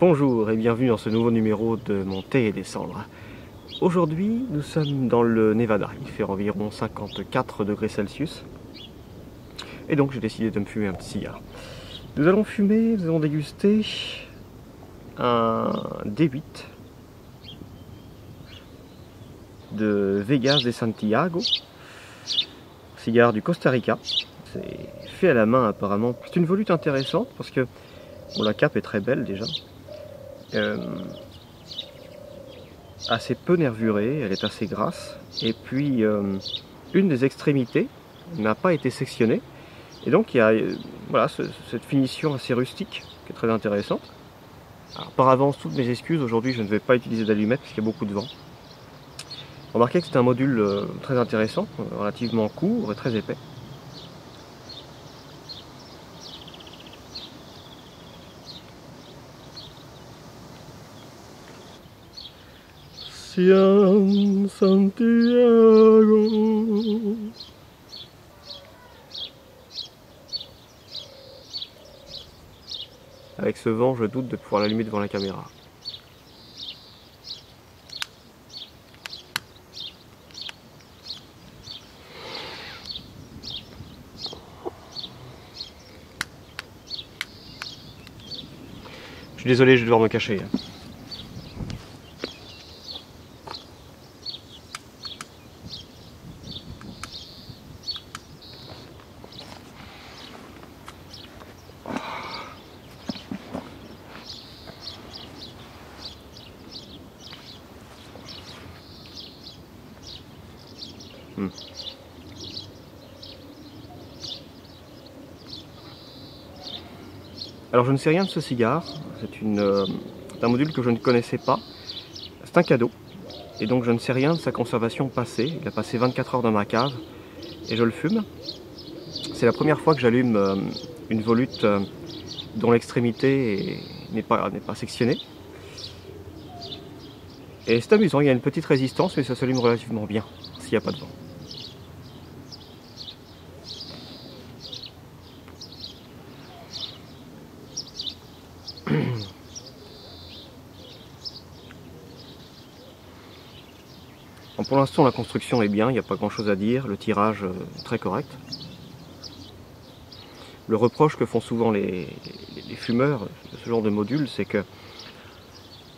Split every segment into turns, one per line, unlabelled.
Bonjour et bienvenue dans ce nouveau numéro de Mon thé et des cendres. Aujourd'hui, nous sommes dans le Nevada. Il fait environ 54 degrés Celsius. Et donc, j'ai décidé de me fumer un petit cigare. Nous allons déguster un D8 de Vegas de Santiago. Cigare du Costa Rica. C'est fait à la main apparemment. C'est une volute intéressante parce que bon, la cape est très belle déjà. Assez peu nervurée, elle est assez grasse. Et puis, une des extrémités n'a pas été sectionnée. Et donc, il y a voilà, cette finition assez rustique qui est très intéressante. Alors, par avance, toutes mes excuses. Aujourd'hui, je ne vais pas utiliser d'allumettes parce qu'il y a beaucoup de vent. Remarquez que c'est un module très intéressant, relativement court et très épais. Santiago. Avec ce vent, je doute de pouvoir l'allumer devant la caméra. Je suis désolé, je vais devoir me cacher. Alors je ne sais rien de ce cigare, c'est un module que je ne connaissais pas, c'est un cadeau, et donc je ne sais rien de sa conservation passée. Il a passé 24 heures dans ma cave, et je le fume. C'est la première fois que j'allume une volute dont l'extrémité n'est pas sectionnée. Et c'est amusant, il y a une petite résistance, mais ça s'allume relativement bien, s'il n'y a pas de vent. Pour l'instant, la construction est bien, il n'y a pas grand chose à dire, le tirage est très correct. Le reproche que font souvent les fumeurs de ce genre de module, c'est que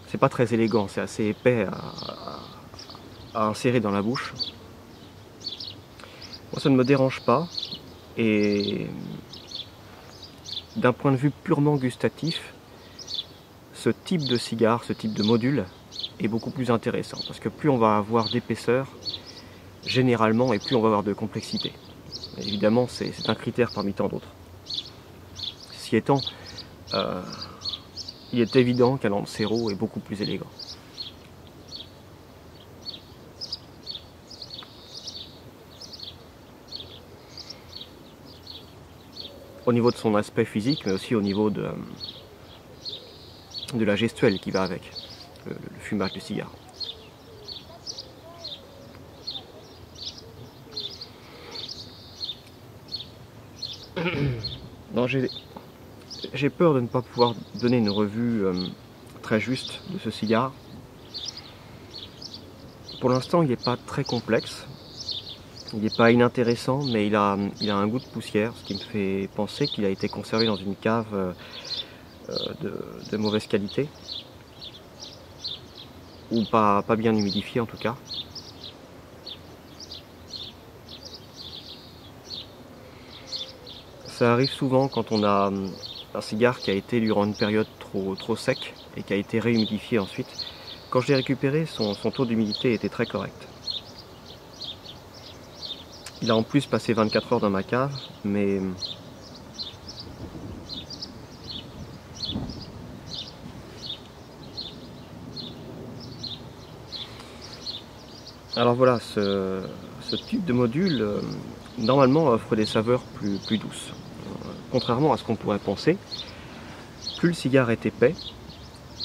c'est pas très élégant, c'est assez épais à insérer dans la bouche. Moi, ça ne me dérange pas, et d'un point de vue purement gustatif, ce type de cigare, ce type de module est beaucoup plus intéressant, parce que plus on va avoir d'épaisseur, généralement, et plus on va avoir de complexité. Évidemment, c'est un critère parmi tant d'autres. Ceci étant, il est évident qu'un Lancero est beaucoup plus élégant. Au niveau de son aspect physique, mais aussi au niveau de la gestuelle qui va avec le fumage du cigare. Non, j'ai peur de ne pas pouvoir donner une revue très juste de ce cigare. Pour l'instant, il n'est pas très complexe. Il n'est pas inintéressant, mais il a un goût de poussière, ce qui me fait penser qu'il a été conservé dans une cave de mauvaise qualité. Ou pas bien humidifié en tout cas. Ça arrive souvent quand on a un cigare qui a été durant une période trop sec et qui a été réhumidifié ensuite. Quand je l'ai récupéré, son taux d'humidité était très correct. Il a en plus passé 24 heures dans ma cave, mais alors voilà, ce type de module normalement offre des saveurs plus douces. Contrairement à ce qu'on pourrait penser, plus le cigare est épais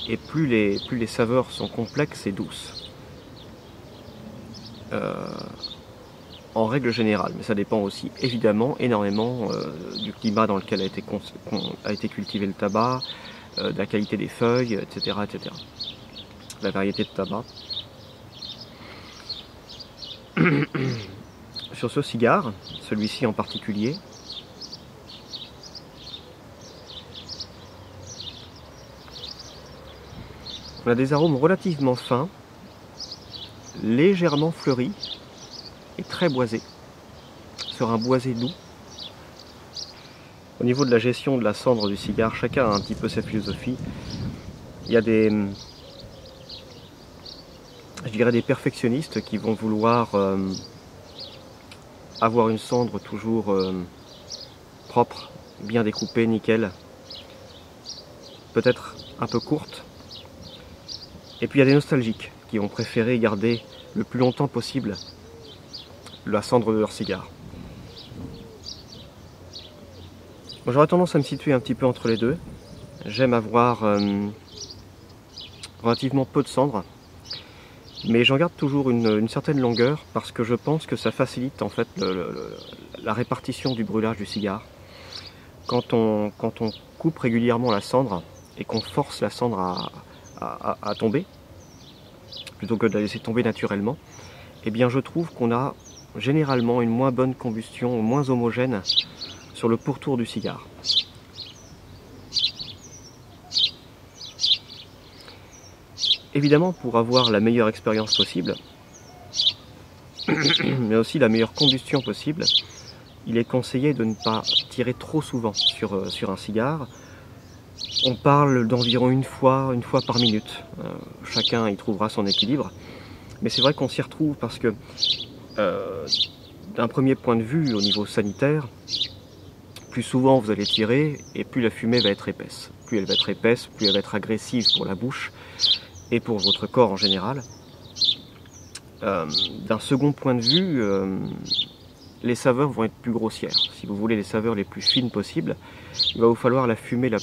et plus les saveurs sont complexes et douces. En règle générale, mais ça dépend aussi évidemment énormément du climat dans lequel a été cultivé le tabac, de la qualité des feuilles, etc., etc. La variété de tabac. Sur ce cigare, celui-ci en particulier, on a des arômes relativement fins, légèrement fleuris et très boisés, sur un boisé doux. Au niveau de la gestion de la cendre du cigare, chacun a un petit peu sa philosophie. Il y a des, je dirais, des perfectionnistes qui vont vouloir avoir une cendre toujours propre, bien découpée, nickel, peut-être un peu courte. Et puis il y a des nostalgiques qui vont préférer garder le plus longtemps possible la cendre de leur cigare. Moi, j'aurais tendance à me situer un petit peu entre les deux. J'aime avoir relativement peu de cendre, mais j'en garde toujours une certaine longueur parce que je pense que ça facilite en fait la répartition du brûlage du cigare. Quand on coupe régulièrement la cendre et qu'on force la cendre à tomber, plutôt que de la laisser tomber naturellement, eh bien je trouve qu'on a généralement une moins bonne combustion, moins homogène sur le pourtour du cigare. Évidemment, pour avoir la meilleure expérience possible, mais aussi la meilleure combustion possible, il est conseillé de ne pas tirer trop souvent sur un cigare. On parle d'environ une fois par minute. Chacun y trouvera son équilibre. Mais c'est vrai qu'on s'y retrouve parce que, d'un premier point de vue, au niveau sanitaire, plus souvent vous allez tirer et plus la fumée va être épaisse. Plus elle va être épaisse, plus elle va être agressive pour la bouche et pour votre corps en général. D'un second point de vue, les saveurs vont être plus grossières. Si vous voulez les saveurs les plus fines possibles, il va vous falloir la fumée la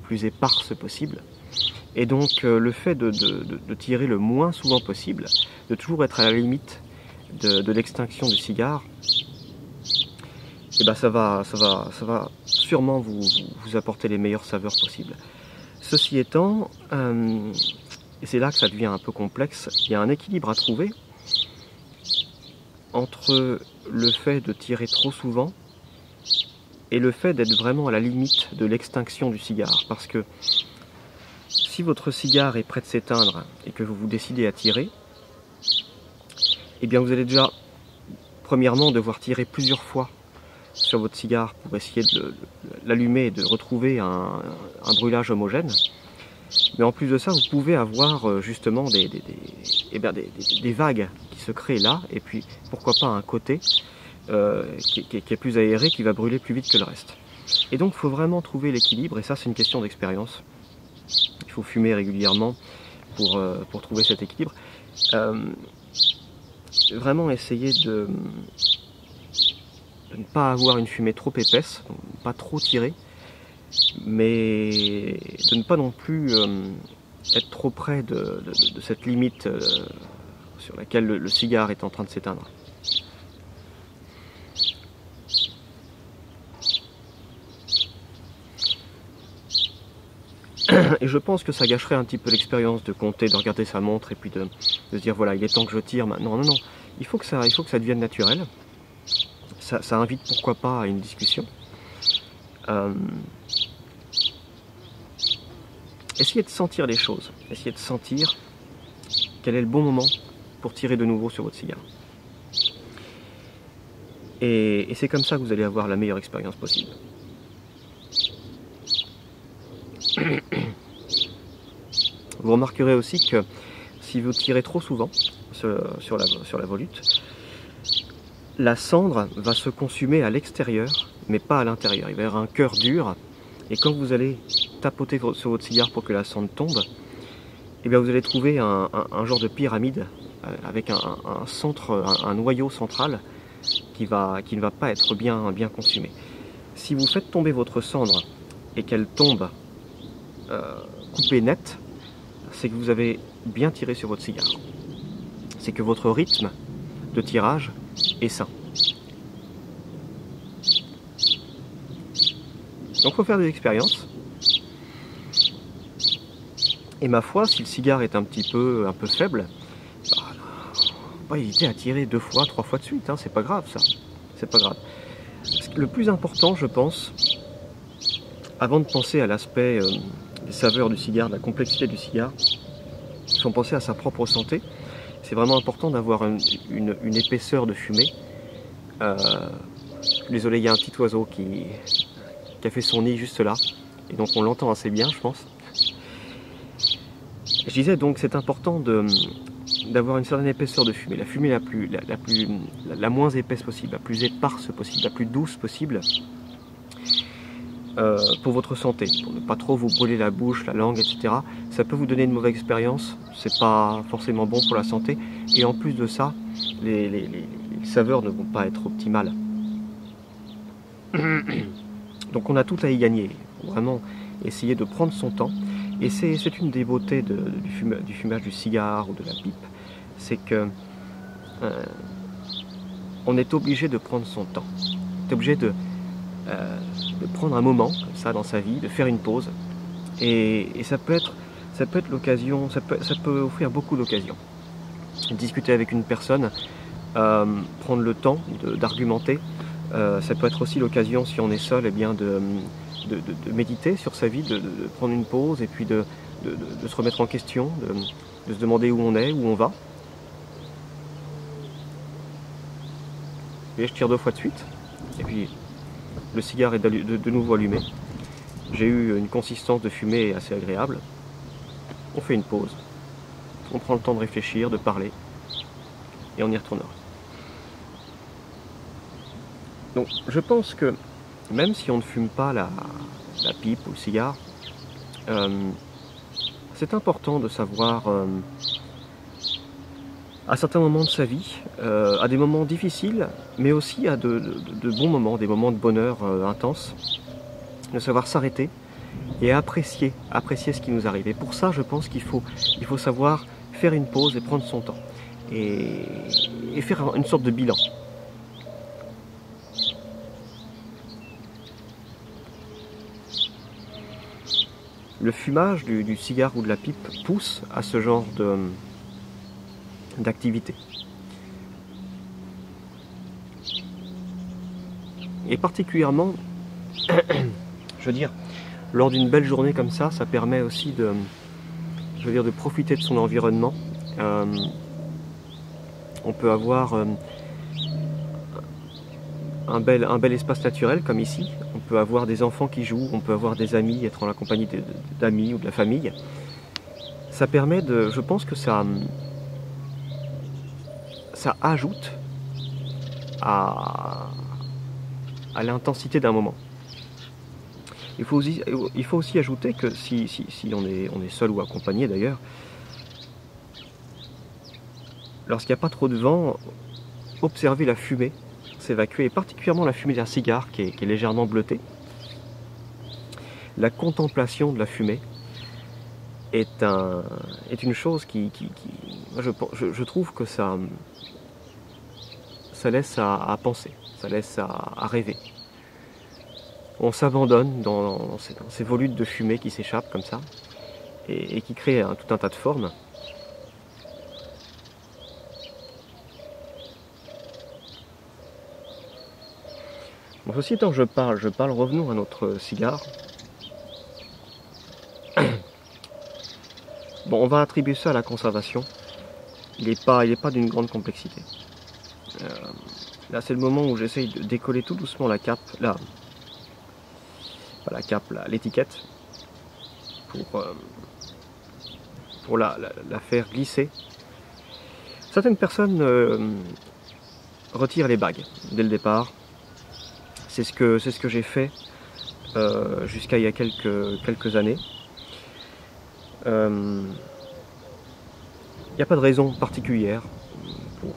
plus éparse possible. Et donc le fait de tirer le moins souvent possible, de toujours être à la limite de l'extinction du cigare, et ben ça va sûrement vous apporter les meilleures saveurs possibles. Ceci étant, et c'est là que ça devient un peu complexe, il y a un équilibre à trouver entre le fait de tirer trop souvent et le fait d'être vraiment à la limite de l'extinction du cigare. Parce que si votre cigare est prêt de s'éteindre et que vous vous décidez à tirer, eh bien vous allez déjà, premièrement, devoir tirer plusieurs fois sur votre cigare pour essayer de l'allumer et de retrouver un brûlage homogène. Mais en plus de ça, vous pouvez avoir justement des vagues qui se créent là, et puis pourquoi pas un côté qui est plus aéré, qui va brûler plus vite que le reste. Et donc il faut vraiment trouver l'équilibre, et ça c'est une question d'expérience. Il faut fumer régulièrement pour trouver cet équilibre. Vraiment essayer de ne pas avoir une fumée trop épaisse, pas trop tirer, mais de ne pas non plus être trop près de cette limite sur laquelle le cigare est en train de s'éteindre. Et je pense que ça gâcherait un petit peu l'expérience de compter, de regarder sa montre et puis de se dire voilà, il est temps que je tire maintenant. Non, il faut que ça devienne naturel. Ça invite pourquoi pas à une discussion. Essayez de sentir les choses, essayez de sentir quel est le bon moment pour tirer de nouveau sur votre cigare. Et c'est comme ça que vous allez avoir la meilleure expérience possible. Vous remarquerez aussi que si vous tirez trop souvent sur la volute, la cendre va se consumer à l'extérieur, mais pas à l'intérieur. Il va y avoir un cœur dur, et quand vous allez tapoter sur votre cigare pour que la cendre tombe, eh bien vous allez trouver un genre de pyramide avec un centre, un noyau central qui ne va pas être bien consumé. Si vous faites tomber votre cendre et qu'elle tombe coupée nette, c'est que vous avez bien tiré sur votre cigare. C'est que votre rythme de tirage est sain. Donc il faut faire des expériences. Et ma foi, si le cigare est un peu faible, bah, faut pas hésiter à tirer 2 fois, 3 fois de suite, hein, c'est pas grave ça. C'est pas grave. Le plus important, je pense, avant de penser à l'aspect des saveurs du cigare, de la complexité du cigare, il faut penser à sa propre santé. C'est vraiment important d'avoir une épaisseur de fumée. Désolé, il y a un petit oiseau qui a fait son nid juste là, et donc on l'entend assez bien, je pense. Je disais donc c'est important d'avoir une certaine épaisseur de fumée, la fumée la moins épaisse possible, la plus éparse possible, la plus douce possible, pour votre santé, pour ne pas trop vous brûler la bouche, la langue, etc. Ça peut vous donner une mauvaise expérience, c'est pas forcément bon pour la santé, et en plus de ça, les saveurs ne vont pas être optimales. Donc on a tout à y gagner, vraiment essayer de prendre son temps, et c'est une des beautés du fumage du cigare ou de la pipe, c'est que on est obligé de prendre son temps, on est obligé de prendre un moment comme ça dans sa vie, de faire une pause, et ça peut être l'occasion, ça peut offrir beaucoup d'occasions. Discuter avec une personne, prendre le temps d'argumenter, ça peut être aussi l'occasion, si on est seul, eh bien de méditer sur sa vie, de prendre une pause et puis de se remettre en question, de se demander où on est, où on va. Et je tire 2 fois de suite, et puis le cigare est de nouveau allumé. J'ai eu une consistance de fumée assez agréable. On fait une pause, on prend le temps de réfléchir, de parler, et on y retournera. Donc je pense que même si on ne fume pas la pipe ou le cigare, c'est important de savoir, à certains moments de sa vie, à des moments difficiles, mais aussi à de bons moments, des moments de bonheur intense, de savoir s'arrêter et apprécier ce qui nous arrive. Et pour ça, je pense qu'il faut savoir faire une pause et prendre son temps, et faire une sorte de bilan. Le fumage du cigare ou de la pipe pousse à ce genre d'activité. Et particulièrement, je veux dire, lors d'une belle journée comme ça permet aussi de profiter de son environnement. On peut avoir un bel espace naturel comme ici. On peut avoir des enfants qui jouent, on peut avoir des amis, être en la compagnie d'amis ou de la famille. Ça permet je pense que ça ajoute à l'intensité d'un moment. Il faut aussi ajouter que si on est seul ou accompagné d'ailleurs, lorsqu'il n'y a pas trop de vent, observer la fumée s'évacuer, et particulièrement la fumée d'un cigare qui est légèrement bleutée. La contemplation de la fumée est une chose qui je trouve que ça laisse à penser, ça laisse à rêver. On s'abandonne dans ces volutes de fumée qui s'échappent comme ça, et qui créent tout un tas de formes. Bon, ceci étant, je parle, revenons à notre cigare. Bon, on va attribuer ça à la conservation. Il n'est pas d'une grande complexité. Là, c'est le moment où j'essaye de décoller tout doucement la cape, l'étiquette, pour la faire glisser. Certaines personnes retirent les bagues dès le départ. C'est ce que j'ai fait jusqu'à il y a quelques années. Il n'y a pas de raison particulière pour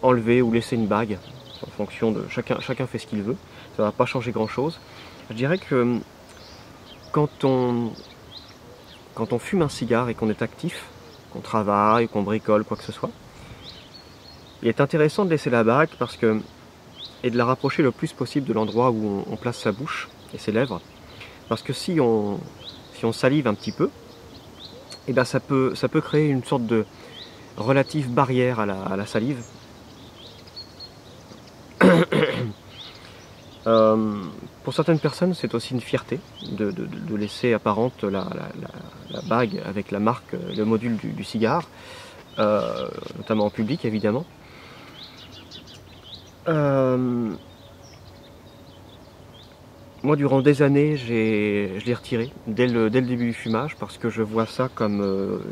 enlever ou laisser une bague, en fonction de chacun fait ce qu'il veut, ça ne va pas changer grand chose. Je dirais que quand on fume un cigare et qu'on est actif, qu'on travaille, qu'on bricole, quoi que ce soit, il est intéressant de laisser la bague et de la rapprocher le plus possible de l'endroit où on place sa bouche et ses lèvres, parce que si on salive un petit peu, et ben ça peut créer une sorte de relative barrière à la salive. Pour certaines personnes, c'est aussi une fierté de laisser apparente la bague avec la marque, le module du cigare, notamment en public évidemment. Moi, durant des années, je l'ai retiré dès le début du fumage parce que je vois ça comme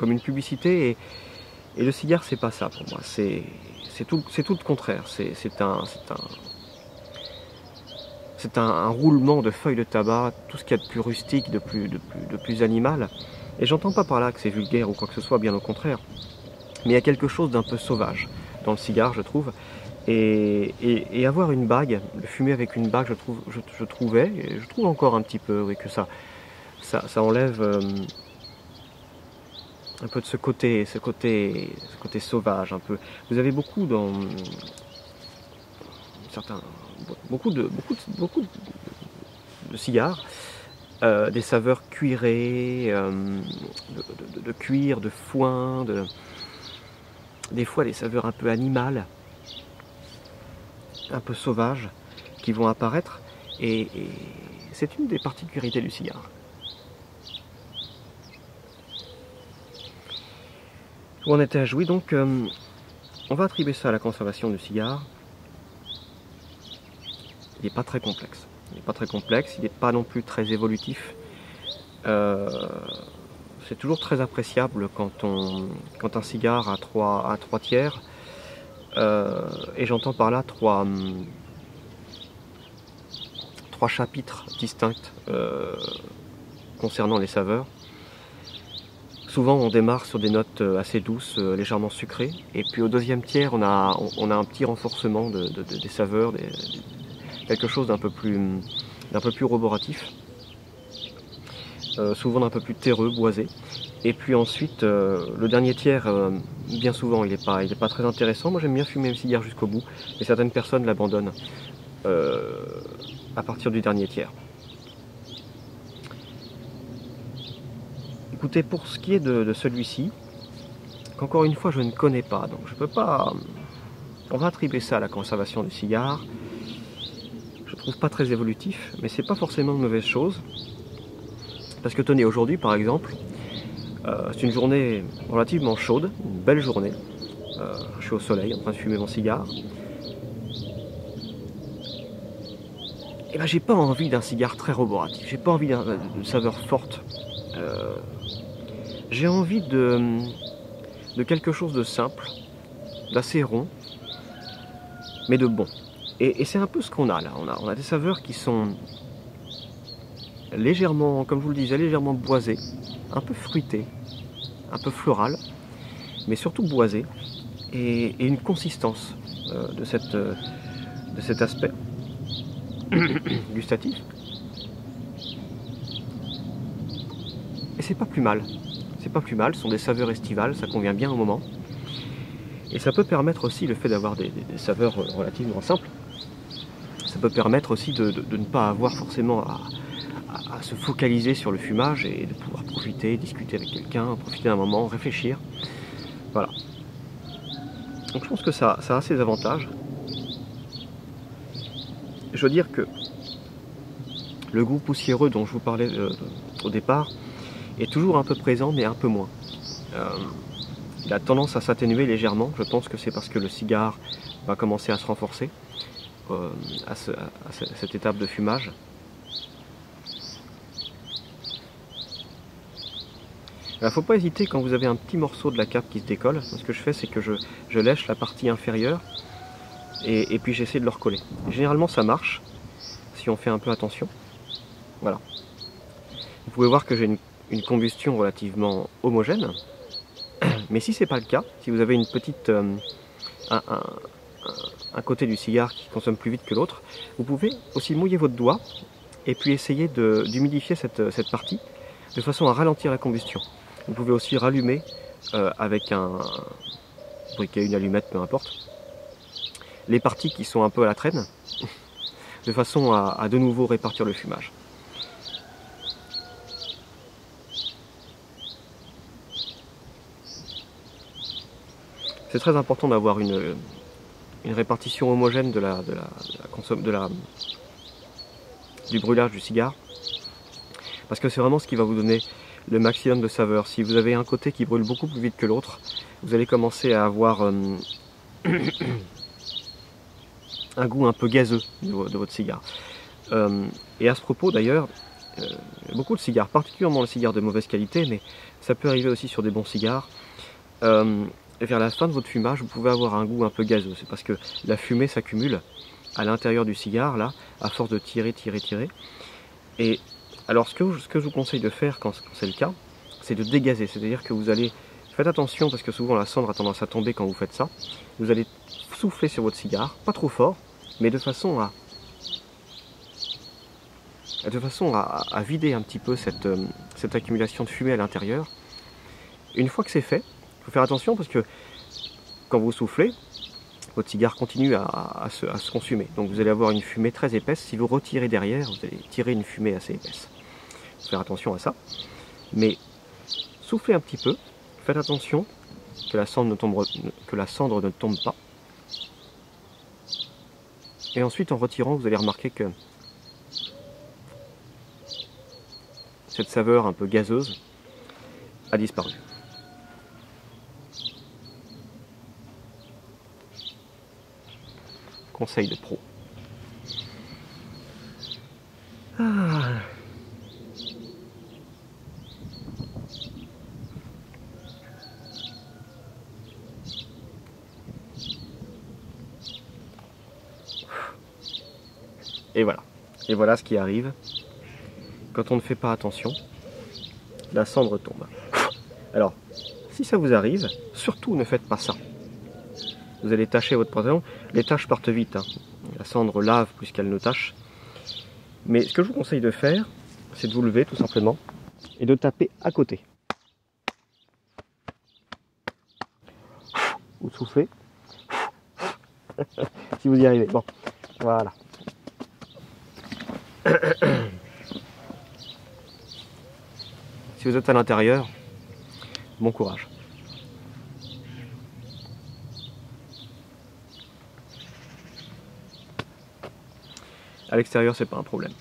une publicité et le cigare, c'est pas ça pour moi. C'est tout le contraire. C'est un roulement de feuilles de tabac, tout ce qu'il y a de plus rustique, de plus animal. Et j'entends pas par là que c'est vulgaire ou quoi que ce soit, bien au contraire. Mais il y a quelque chose d'un peu sauvage dans le cigare, je trouve. Et avoir une bague, le fumer avec une bague, je trouvais, et je trouve encore un petit peu, oui, que ça enlève un peu de ce côté sauvage, un peu. Vous avez beaucoup dans beaucoup de cigares, des saveurs cuirées, de cuir, de foin, des fois des saveurs un peu animales, un peu sauvages, qui vont apparaître, et c'est une des particularités du cigare. Où on était à jouer, donc on va attribuer ça à la conservation du cigare. Il n'est pas très complexe. Il n'est pas non plus très évolutif. C'est toujours très appréciable quand un cigare a trois tiers, et j'entends par là trois chapitres distincts concernant les saveurs. Souvent on démarre sur des notes assez douces, légèrement sucrées, et puis au deuxième tiers on a un petit renforcement des saveurs, quelque chose d'un peu plus roboratif, souvent d'un peu plus terreux, boisé. Et puis ensuite le dernier tiers, bien souvent il est pas très intéressant. Moi j'aime bien fumer le cigare jusqu'au bout, et certaines personnes l'abandonnent à partir du dernier tiers. Écoutez, pour ce qui est de celui-ci, qu'encore une fois je ne connais pas, donc je peux pas. On va attribuer ça à la conservation du cigare. Je trouve pas très évolutif, mais c'est pas forcément une mauvaise chose. Parce que tenez, aujourd'hui par exemple, c'est une journée relativement chaude, une belle journée. Je suis au soleil en train de fumer mon cigare. Et ben j'ai pas envie d'un cigare très roboratif, j'ai pas envie d'une saveur forte. J'ai envie de quelque chose de simple, d'assez rond, mais de bon. Et c'est un peu ce qu'on a là. On a des saveurs qui sont légèrement, comme je vous le disais, légèrement boisées, un peu fruitées, un peu florales, mais surtout boisées, et une consistance de cet aspect gustatif. Et c'est pas plus mal. Ce sont des saveurs estivales, ça convient bien au moment. Et ça peut permettre aussi, le fait d'avoir des saveurs relativement simples, ça peut permettre aussi de ne pas avoir forcément à se focaliser sur le fumage et de pouvoir profiter, discuter avec quelqu'un, profiter d'un moment, réfléchir. Voilà. Donc je pense que ça a ses avantages. Je veux dire que le goût poussiéreux dont je vous parlais au départ est toujours un peu présent, mais un peu moins. Il a tendance à s'atténuer légèrement. Je pense que c'est parce que le cigare va commencer à se renforcer à cette étape de fumage. Il ne faut pas hésiter quand vous avez un petit morceau de la cape qui se décolle. Ce que je fais, c'est que je lèche la partie inférieure et puis j'essaie de le recoller. Généralement ça marche si on fait un peu attention. Voilà. Vous pouvez voir que j'ai une combustion relativement homogène. Mais si c'est pas le cas, si vous avez une petite un côté du cigare qui consomme plus vite que l'autre, vous pouvez aussi mouiller votre doigt et puis essayer d'humidifier cette partie de façon à ralentir la combustion. Vous pouvez aussi rallumer avec un briquet, une allumette, peu importe, les parties qui sont un peu à la traîne, de façon à de nouveau répartir le fumage. C'est très important d'avoir une répartition homogène du brûlage du cigare, parce que c'est vraiment ce qui va vous donner le maximum de saveur. Si vous avez un côté qui brûle beaucoup plus vite que l'autre, vous allez commencer à avoir un goût un peu gazeux de votre cigare. Et à ce propos d'ailleurs, beaucoup de cigares, particulièrement les cigares de mauvaise qualité, mais ça peut arriver aussi sur des bons cigares, vers la fin de votre fumage, vous pouvez avoir un goût un peu gazeux. C'est parce que la fumée s'accumule à l'intérieur du cigare, là, à force de tirer. Et alors, ce que je vous conseille de faire quand c'est le cas, c'est de dégazer. C'est-à-dire que vous allez... Faites attention, parce que souvent la cendre a tendance à tomber quand vous faites ça. Vous allez souffler sur votre cigare, pas trop fort, mais de façon à vider un petit peu cette accumulation de fumée à l'intérieur. Une fois que c'est fait, il faut faire attention parce que quand vous soufflez, votre cigare continue à se consumer. Donc vous allez avoir une fumée très épaisse. Si vous retirez derrière, vous allez tirer une fumée assez épaisse. Il faut faire attention à ça. Mais soufflez un petit peu. Faites attention que la cendre ne tombe pas. Et ensuite, en retirant, vous allez remarquer que cette saveur un peu gazeuse a disparu. Conseil de pro. Ah. Et voilà. Et voilà ce qui arrive. Quand on ne fait pas attention, la cendre tombe. Alors, si ça vous arrive, surtout ne faites pas ça. Vous allez tacher votre pantalon. Les taches partent vite. Hein. La cendre lave plus qu'elle ne tâche. Mais ce que je vous conseille de faire, c'est de vous lever tout simplement et de taper à côté. Vous soufflez. Si vous y arrivez. Bon, voilà. Si vous êtes à l'intérieur, bon courage. À l'extérieur, c'est pas un problème.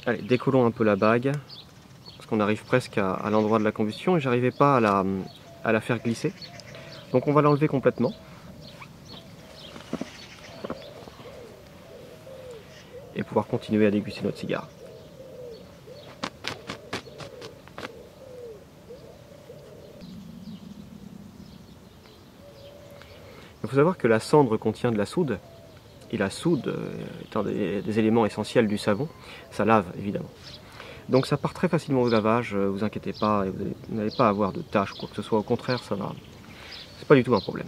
Allez, décollons un peu la bague, parce qu'on arrive presque à l'endroit de la combustion et j'arrivais pas à la faire glisser. Donc on va l'enlever complètement. Et pouvoir continuer à déguster notre cigare. Il faut savoir que la cendre contient de la soude, et la soude étant des éléments essentiels du savon, ça lave évidemment. Donc ça part très facilement au lavage, vous inquiétez pas, et vous n'allez pas avoir de taches ou quoi que ce soit, au contraire, ça va. C'est pas du tout un problème.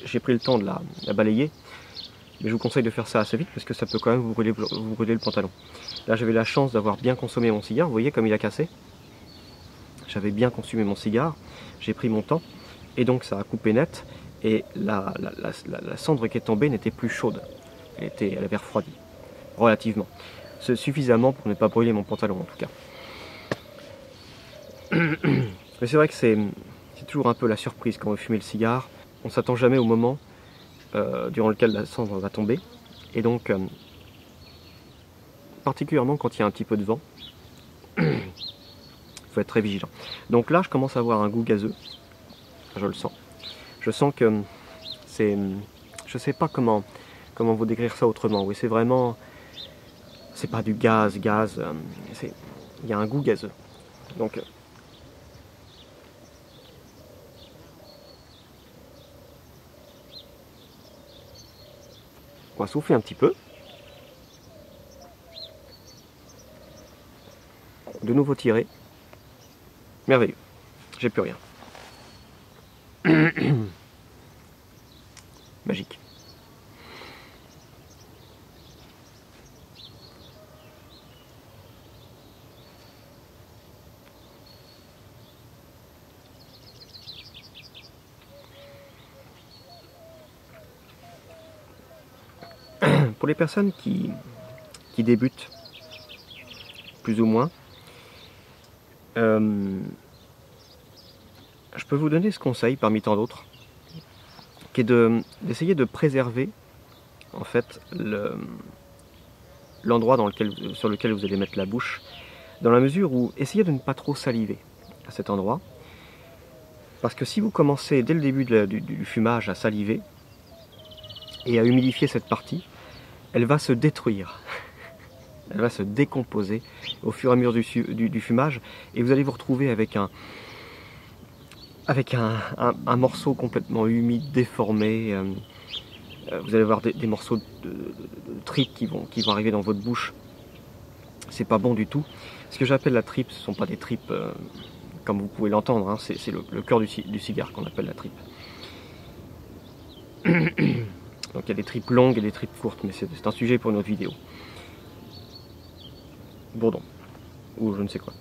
J'ai pris le temps de la balayer, mais je vous conseille de faire ça assez vite parce que ça peut quand même vous brûler le pantalon. Là j'avais la chance d'avoir bien consommé mon cigare, vous voyez comme il a cassé. J'avais bien consumé mon cigare, j'ai pris mon temps, et donc ça a coupé net, et la cendre qui est tombée n'était plus chaude, elle avait refroidi, relativement. C'est suffisamment pour ne pas brûler mon pantalon en tout cas. Mais c'est vrai que c'est toujours un peu la surprise quand vous fumez le cigare. On ne s'attend jamais au moment durant lequel la cendre va tomber. Et donc, particulièrement quand il y a un petit peu de vent, il faut être très vigilant. Donc là, je commence à avoir un goût gazeux. Je le sens. Je sens que c'est... Je ne sais pas comment vous décrire ça autrement. Oui, c'est vraiment... C'est pas du gaz. Il y a un goût gazeux. Donc... on va souffler un petit peu. De nouveau tirer. Merveilleux. J'ai plus rien. Magique. pour les personnes qui débutent, plus ou moins, je peux vous donner ce conseil parmi tant d'autres, qui est d'essayer de préserver en fait l'endroit sur lequel vous allez mettre la bouche, dans la mesure où essayez de ne pas trop saliver à cet endroit, parce que si vous commencez dès le début du fumage à saliver et à humidifier cette partie, elle va se détruire, elle va se décomposer au fur et à mesure du fumage, et vous allez vous retrouver avec un morceau complètement humide, déformé. Vous allez avoir des morceaux de tripes qui vont arriver dans votre bouche. C'est pas bon du tout. Ce que j'appelle la tripe, ce ne sont pas des tripes comme vous pouvez l'entendre, hein, c'est le cœur du cigare qu'on appelle la tripe. Donc il y a des tripes longues et des tripes courtes, mais c'est un sujet pour une autre vidéo. Bourdon, ou je ne sais quoi.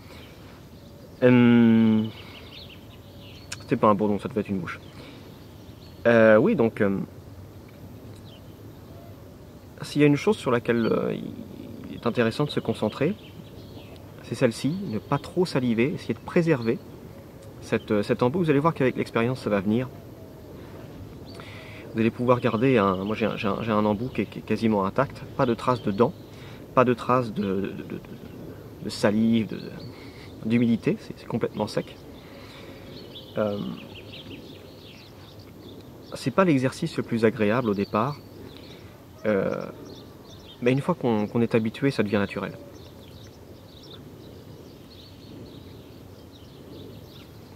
C'était pas un bourdon, ça devait être une mouche. Oui, donc s'il y a une chose sur laquelle il est intéressant de se concentrer, c'est celle-ci, ne pas trop saliver, essayer de préserver cet embout. Vous allez voir qu'avec l'expérience ça va venir. Vous allez pouvoir garder moi j'ai un embout qui est quasiment intact, pas de traces de dents, pas de traces de salive, d'humidité, c'est complètement sec. C'est pas l'exercice le plus agréable au départ, mais une fois qu'on est habitué, ça devient naturel.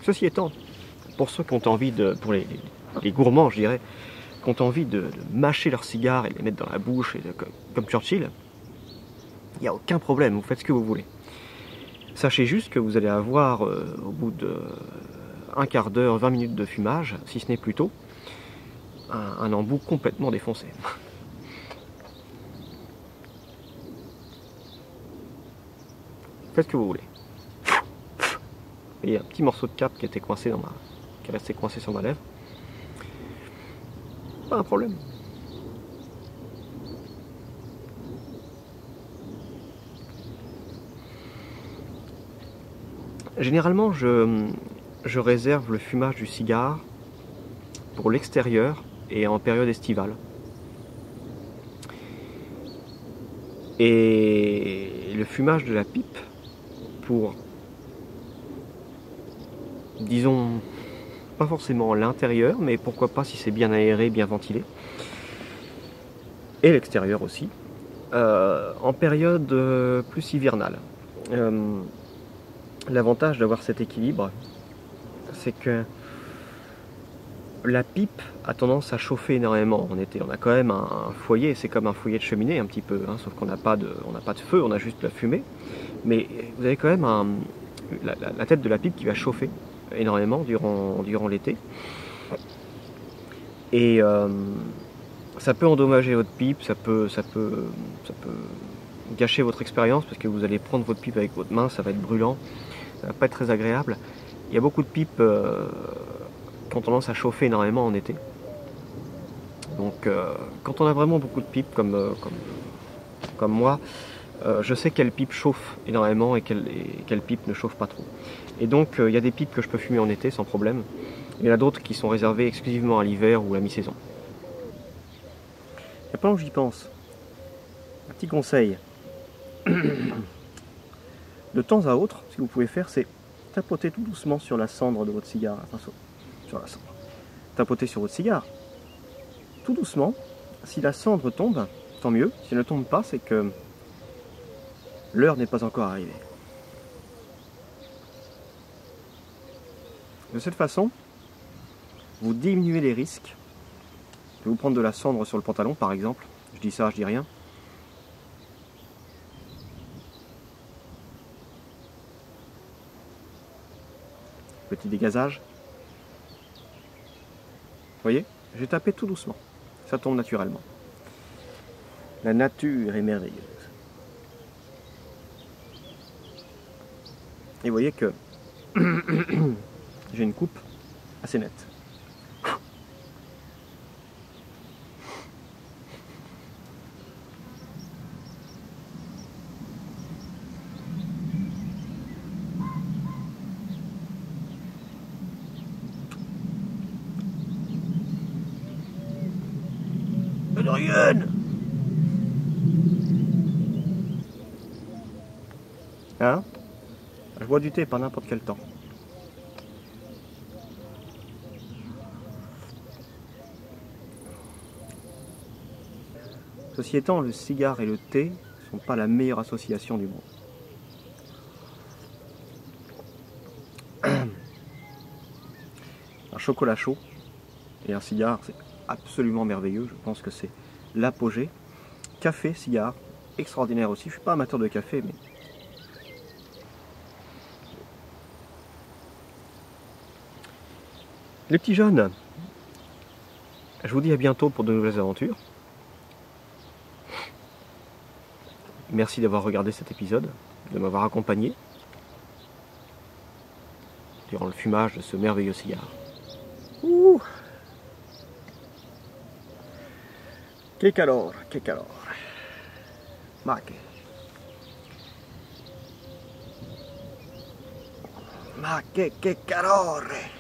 Ceci étant, pour ceux qui ont envie pour les gourmands, je dirais, qui ont envie de mâcher leurs cigares et de les mettre dans la bouche, comme Churchill, il n'y a aucun problème, vous faites ce que vous voulez. Sachez juste que vous allez avoir, au bout de un quart d'heure, 20 minutes de fumage, si ce n'est plus tôt, un embout complètement défoncé. Faites ce que vous voulez. Et un petit morceau de cap qui était coincé qui est resté coincé sur ma lèvre. Pas un problème. Généralement, je réserve le fumage du cigare pour l'extérieur et en période estivale. Et le fumage de la pipe pour, disons, pas forcément l'intérieur, mais pourquoi pas si c'est bien aéré, bien ventilé. Et l'extérieur aussi, en période plus hivernale. L'avantage d'avoir cet équilibre, c'est que la pipe a tendance à chauffer énormément en été. On a quand même un foyer, c'est comme un foyer de cheminée un petit peu, hein, sauf qu'on n'a pas de feu, on a juste de la fumée. Mais vous avez quand même la tête de la pipe qui va chauffer énormément durant l'été. Et ça peut endommager votre pipe, ça peut gâcher votre expérience parce que vous allez prendre votre pipe avec votre main, ça va être brûlant, ça va pas être très agréable. Il y a beaucoup de pipes qui ont tendance à chauffer énormément en été. Donc quand on a vraiment beaucoup de pipes comme moi, je sais quelle pipe chauffe énormément et quelle pipe ne chauffe pas trop. Et donc il y a des pipes que je peux fumer en été sans problème. Il y en a d'autres qui sont réservées exclusivement à l'hiver ou à la mi-saison. Et pendant que j'y pense, un petit conseil. De temps à autre, ce que vous pouvez faire, c'est tapoter tout doucement sur la cendre de votre cigare. Enfin, sur la cendre. Tapoter sur votre cigare. Tout doucement. Si la cendre tombe, tant mieux. Si elle ne tombe pas, c'est que l'heure n'est pas encore arrivée. De cette façon, vous diminuez les risques de vous prendre de la cendre sur le pantalon, par exemple. Je dis ça, je dis rien. Petit dégazage. Vous voyez, j'ai tapé tout doucement. Ça tombe naturellement. La nature est merveilleuse. Et vous voyez que j'ai une coupe assez nette. Adrien! Hein? Je bois du thé, pas n'importe quel temps. Ceci étant, le cigare et le thé ne sont pas la meilleure association du monde. Un chocolat chaud et un cigare, c'est absolument merveilleux. Je pense que c'est l'apogée. Café, cigare, extraordinaire aussi. Je ne suis pas amateur de café, mais... Les petits jeunes, je vous dis à bientôt pour de nouvelles aventures. Merci d'avoir regardé cet épisode, de m'avoir accompagné durant le fumage de ce merveilleux cigare. Ouh. Che calore, che calore. Ma che calore.